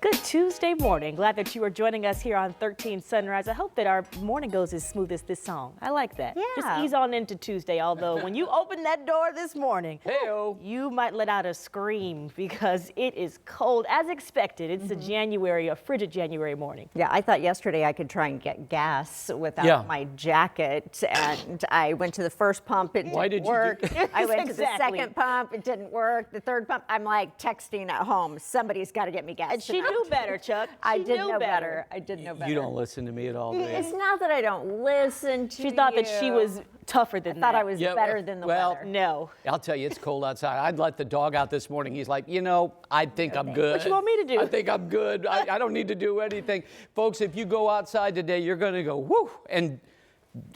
Good Tuesday morning. Glad that you are joining us here on 13 Sunrise. I hope that our morning goes as smooth as this song. I like that. Yeah. Just ease on into Tuesday, although when you open that door this morning, you might let out a scream because it is cold. As expected, it's a frigid January morning. Yeah, I thought yesterday I could try and get gas without my jacket, and I went to the first pump, it didn't work. I went to the second pump, it didn't work. The third pump, I'm like texting at home, somebody's got to get me gas. And she knew better, Chuck. I did know better. I did know better. You don't listen to me at all, do you? It's not that I don't listen to you. She thought that she was tougher than that. I thought I was better than the weather. No. I'll tell you, it's cold outside. I'd let the dog out this morning. He's like, I think I'm good. What you want me to do? I think I'm good. I don't need to do anything. Folks, if you go outside today, you're going to go, whoo. And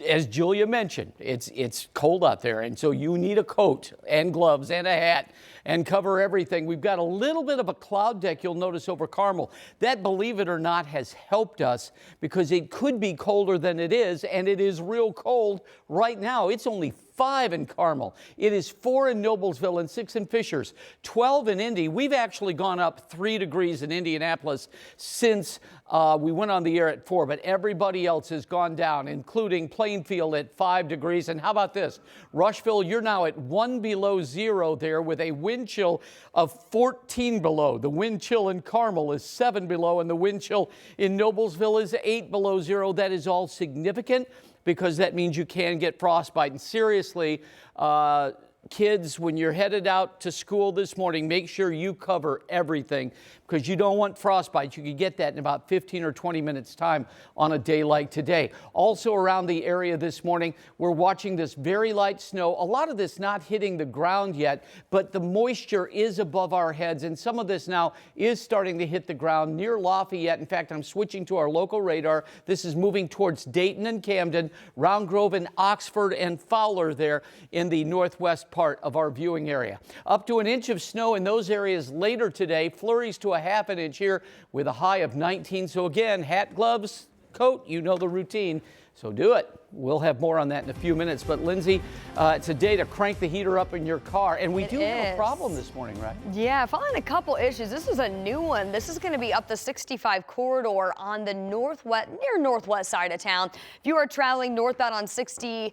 as Julia mentioned, it's cold out there, and so you need a coat and gloves and a hat and cover everything. We've got a little bit of a cloud deck you'll notice over Carmel. That, believe it or not, has helped us because it could be colder than it is, and it is real cold right now. It's only 5 in Carmel. It is 4 in Noblesville and 6 in Fishers, 12 in Indy. We've actually gone up 3 degrees in Indianapolis since we went on the air at 4, but everybody else has gone down, including Plainfield at 5 degrees. And how about this? Rushville, you're now at 1 below 0 there with a wind chill of 14 below. The wind chill in Carmel is 7 below, and the wind chill in Noblesville is 8 below 0. That is all significant, because that means you can get frostbite. And seriously, kids, when you're headed out to school this morning, make sure you cover everything because you don't want frostbite. You could get that in about 15 or 20 minutes time on a day like today. Also around the area this morning, we're watching this very light snow. A lot of this not hitting the ground yet, but the moisture is above our heads, and some of this now is starting to hit the ground near Lafayette. In fact, I'm switching to our local radar. This is moving towards Dayton and Camden, Round Grove and Oxford and Fowler there in the northwest part of our viewing area. Up to an inch of snow in those areas later today, flurries to a half an inch here with a high of 19. So again, hat, gloves, coat, you know the routine. So do it. We'll have more on that in a few minutes. But Lindsay, it's a day to crank the heater up in your car. And we do have a problem this morning, right? Yeah, following a couple issues. This is a new one. This is going to be up the 65 corridor on the northwest side of town. If you are traveling northbound on 65,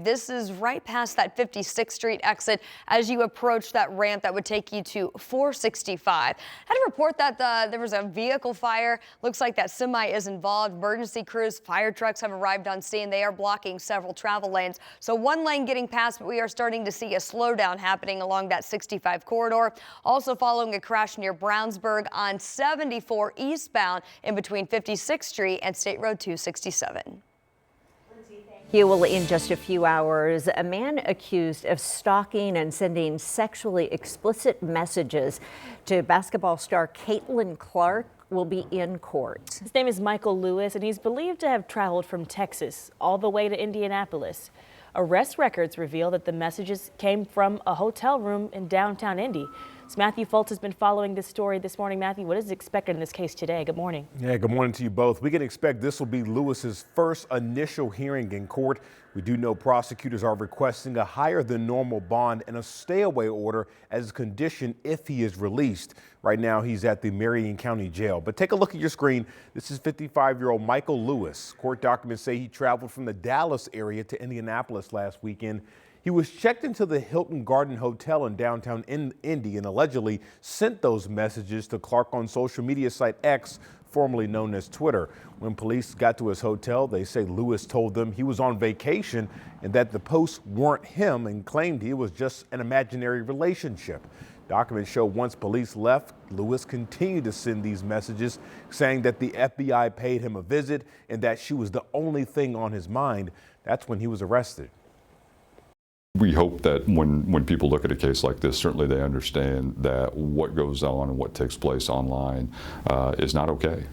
this is right past that 56th Street exit as you approach that ramp that would take you to 465. Had to report that there was a vehicle fire. Looks like that semi is involved. Emergency crews, fire trucks have arrived on scene. They are blocking several travel lanes. So one lane getting past, but we are starting to see a slowdown happening along that 65 corridor. Also following a crash near Brownsburg on 74 eastbound in between 56th Street and State Road 267. Well, in just a few hours, a man accused of stalking and sending sexually explicit messages to basketball star Caitlin Clark will be in court. His name is Michael Lewis, and he's believed to have traveled from Texas all the way to Indianapolis. Arrest records reveal that the messages came from a hotel room in downtown Indy. So Matthew Fultz has been following this story this morning. Matthew, what is expected in this case today? Good morning. Yeah, good morning to you both. We can expect this will be Lewis's first initial hearing in court. We do know prosecutors are requesting a higher than normal bond and a stay-away order as a condition if he is released. Right now, he's at the Marion County Jail. But take a look at your screen. This is 55-year-old Michael Lewis. Court documents say he traveled from the Dallas area to Indianapolis last weekend. He was checked into the Hilton Garden Hotel in downtown Indy and allegedly sent those messages to Clark on social media site X, formerly known as Twitter. When police got to his hotel, they say Lewis told them he was on vacation and that the posts weren't him and claimed he was just an imaginary relationship. Documents show once police left, Lewis continued to send these messages saying that the FBI paid him a visit and that she was the only thing on his mind. That's when he was arrested. We hope that when people look at a case like this, certainly they understand that what goes on and what takes place online is not okay.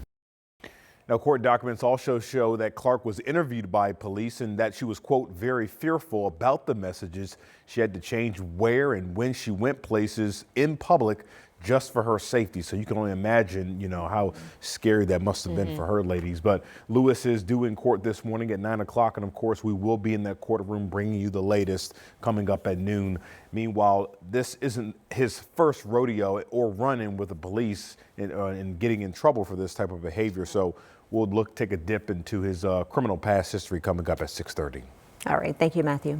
Now, court documents also show that Clark was interviewed by police and that she was, quote, very fearful about the messages. She had to change where and when she went places in public just for her safety. So you can only imagine, how scary that must have been for her, ladies. But Lewis is due in court this morning at 9 o'clock. And of course, we will be in that courtroom bringing you the latest coming up at noon. Meanwhile, this isn't his first rodeo or run-in with the police and getting in trouble for this type of behavior. So we'll take a dip into his criminal past history coming up at 6:30. All right. Thank you, Matthew.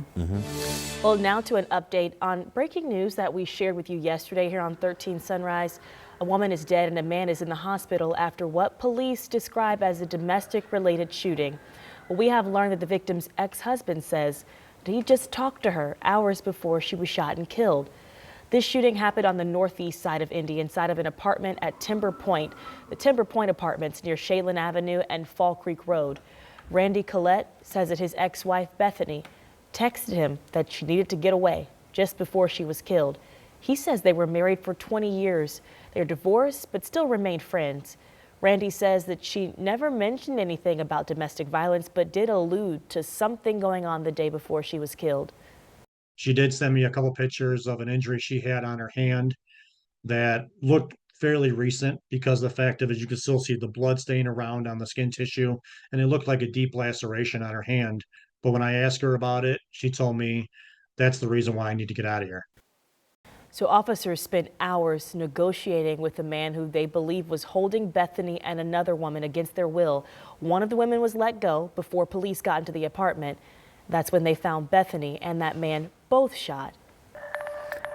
Well, now to an update on breaking news that we shared with you yesterday here on 13 Sunrise. A woman is dead and a man is in the hospital after what police describe as a domestic-related shooting. Well, we have learned that the victim's ex-husband says that he just talked to her hours before she was shot and killed. This shooting happened on the northeast side of Indy, inside of an apartment at Timber Point, the Timber Point Apartments near Shaylin Avenue and Fall Creek Road. Randy Collette says that his ex-wife Bethany texted him that she needed to get away just before she was killed. He says they were married for 20 years. They're divorced but still remained friends. Randy says that she never mentioned anything about domestic violence but did allude to something going on the day before she was killed. She did send me a couple pictures of an injury she had on her hand that looked fairly recent because the fact of it, you could still see the blood stain around on the skin tissue, and it looked like a deep laceration on her hand. But when I asked her about it, she told me that's the reason why I need to get out of here. So officers spent hours negotiating with a man who they believe was holding Bethany and another woman against their will. One of the women was let go before police got into the apartment. That's when they found Bethany and that man both shot.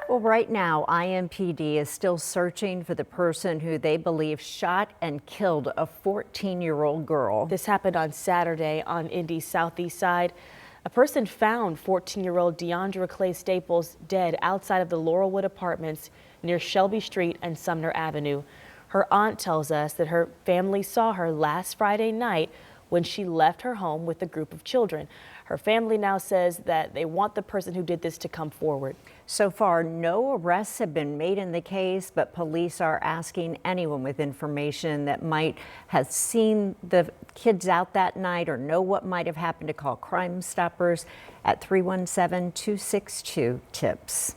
Well, right now, IMPD is still searching for the person who they believe shot and killed a 14-year-old girl. This happened on Saturday on Indy's southeast side. A person found 14-year-old Deandra Clay Staples dead outside of the Laurelwood Apartments near Shelby Street and Sumner Avenue. Her aunt tells us that her family saw her last Friday night when she left her home with a group of children. Her family now says that they want the person who did this to come forward. So far, no arrests have been made in the case, but police are asking anyone with information that might have seen the kids out that night or know what might have happened to call Crime Stoppers at 317-262-TIPS.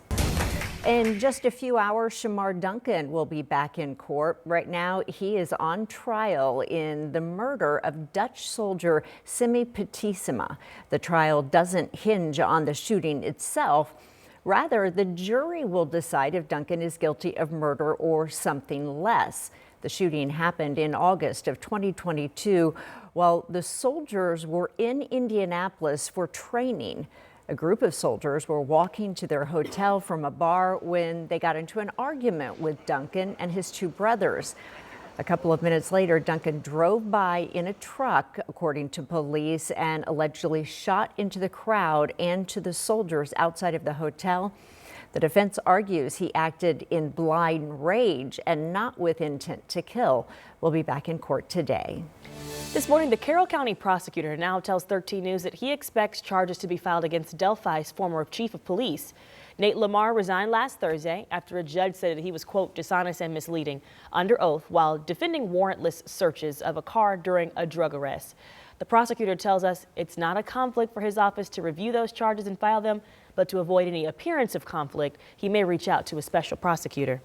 In just a few hours, Shamar Duncan will be back in court. Right now, he is on trial in the murder of Dutch soldier Simi Patissima. The trial doesn't hinge on the shooting itself. Rather, the jury will decide if Duncan is guilty of murder or something less. The shooting happened in August of 2022 while the soldiers were in Indianapolis for training. A group of soldiers were walking to their hotel from a bar when they got into an argument with Duncan and his two brothers. A couple of minutes later, Duncan drove by in a truck, according to police, and allegedly shot into the crowd and to the soldiers outside of the hotel. The defense argues he acted in blind rage and not with intent to kill. We'll be back in court today. This morning, the Carroll County prosecutor now tells 13 News that he expects charges to be filed against Delphi's former chief of police. Nate Lamar resigned last Thursday after a judge said that he was, quote, dishonest and misleading under oath while defending warrantless searches of a car during a drug arrest. The prosecutor tells us it's not a conflict for his office to review those charges and file them, but to avoid any appearance of conflict, he may reach out to a special prosecutor.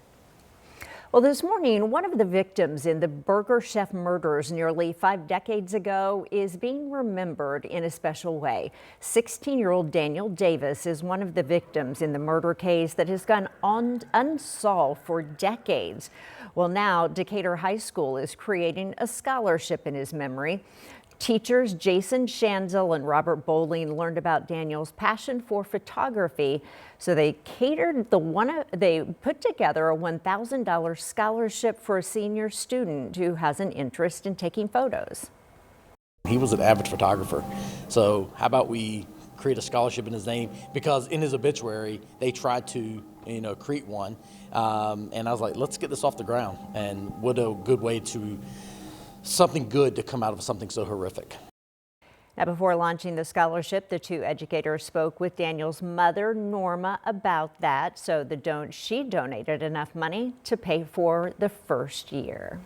Well, this morning, one of the victims in the Burger Chef murders nearly 5 decades ago is being remembered in a special way. 16-year-old Daniel Davis is one of the victims in the murder case that has gone unsolved for decades. Well, now Decatur High School is creating a scholarship in his memory. Teachers Jason Shanzel and Robert Bowling learned about Daniel's passion for photography, so they put together a $1,000 scholarship for a senior student who has an interest in taking photos. He was an avid photographer, so how about we create a scholarship in his name? Because in his obituary, they tried to, create one, and I was like, let's get this off the ground, and what a good way to something good to come out of something so horrific. Now, before launching the scholarship, the two educators spoke with Daniel's mother, Norma, about that. So she donated enough money to pay for the first year.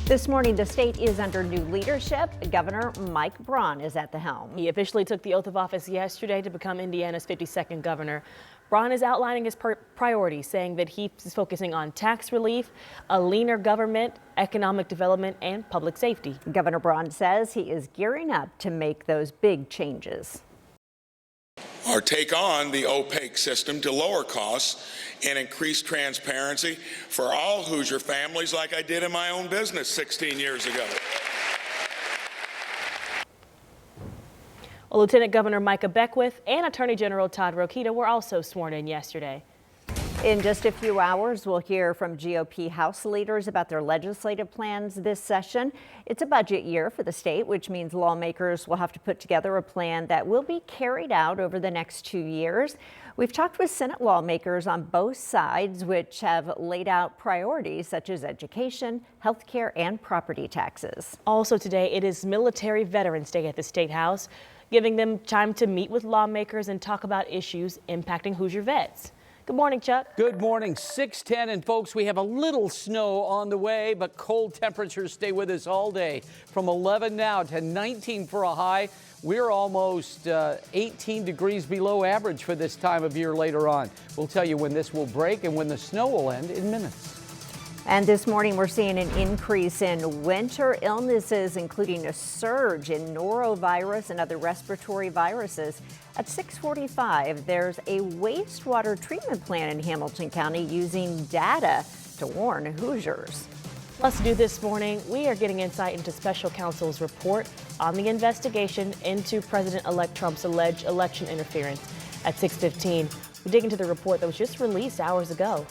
This morning, the state is under new leadership. Governor Mike Braun is at the helm. He officially took the oath of office yesterday to become Indiana's 52nd governor. Braun is outlining his priorities, saying that he is focusing on tax relief, a leaner government, economic development, and public safety. Governor Braun says he is gearing up to make those big changes. Or take on the opaque system to lower costs and increase transparency for all Hoosier families, like I did in my own business 16 years ago. Well, Lieutenant Governor Micah Beckwith and Attorney General Todd Rokita were also sworn in yesterday. In just a few hours, we'll hear from GOP House leaders about their legislative plans this session. It's a budget year for the state, which means lawmakers will have to put together a plan that will be carried out over the next 2 years. We've talked with Senate lawmakers on both sides, which have laid out priorities such as education, health care, and property taxes. Also today, it is Military Veterans Day at the State House, giving them time to meet with lawmakers and talk about issues impacting Hoosier vets. Good morning, Chuck. Good morning. 6:10, and folks, we have a little snow on the way, but cold temperatures stay with us all day. From 11 now to 19 for a high. We're almost 18 degrees below average for this time of year later on. We'll tell you when this will break and when the snow will end in minutes. And this morning, we're seeing an increase in winter illnesses, including a surge in norovirus and other respiratory viruses. At 6:45, there's a wastewater treatment plant in Hamilton County using data to warn Hoosiers. Plus, do this morning, we are getting insight into special counsel's report on the investigation into President-elect Trump's alleged election interference. At 6:15, we dig into the report that was just released hours ago.